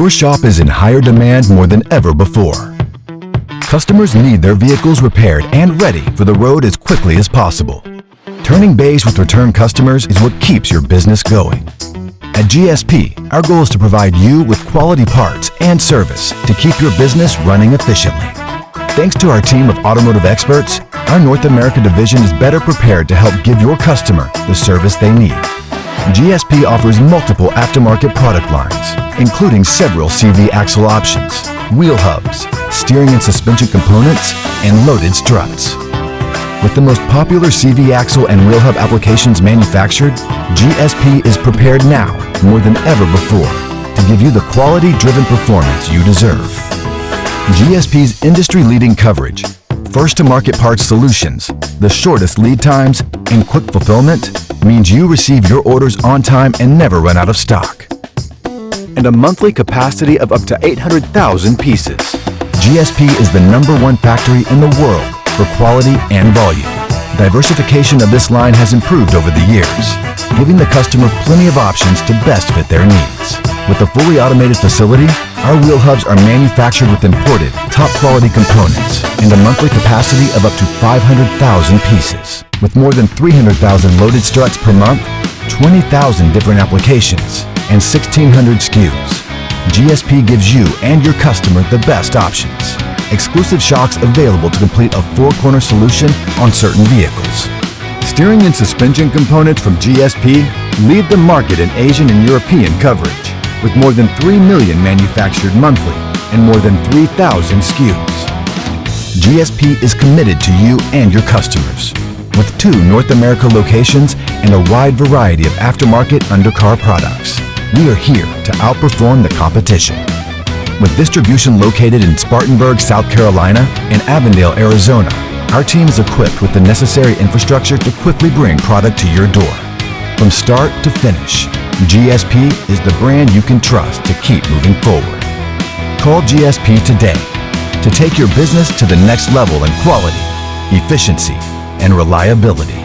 Your shop is in higher demand more than ever before. Customers need their vehicles repaired and ready for the road as quickly as possible. Turning base with return customers is what keeps your business going. At GSP, our goal is to provide you with quality parts and service to keep your business running efficiently. Thanks to our team of automotive experts, our North America division is better prepared to help give your customer the service they need. GSP offers multiple aftermarket product lines, including several CV axle options, wheel hubs, steering and suspension components, and loaded struts. With the most popular CV axle and wheel hub applications manufactured, GSP is prepared now more than ever before to give you the quality-driven performance you deserve. GSP's industry-leading coverage, first-to-market parts solutions, the shortest lead times, and quick fulfillment means you receive your orders on time and never run out of stock. And a monthly capacity of up to 800,000 pieces. GSP is the #1 factory in the world for quality and volume. Diversification of this line has improved over the years, giving the customer plenty of options to best fit their needs. With a fully automated facility, our wheel hubs are manufactured with imported, top-quality components and a monthly capacity of up to 500,000 pieces. With more than 300,000 loaded struts per month, 20,000 different applications, and 1,600 SKUs, GSP gives you and your customer the best options. Exclusive shocks available to complete a four-corner solution on certain vehicles. Steering and suspension components from GSP lead the market in Asian and European coverage, with more than 3 million manufactured monthly and more than 3,000 SKUs. GSP is committed to you and your customers. With 2 North America locations and a wide variety of aftermarket undercar products, we are here to outperform the competition. With distribution located in Spartanburg, South Carolina, and Avondale, Arizona, our team is equipped with the necessary infrastructure to quickly bring product to your door. From start to finish, GSP is the brand you can trust to keep moving forward. Call GSP today to take your business to the next level in quality, efficiency, and reliability.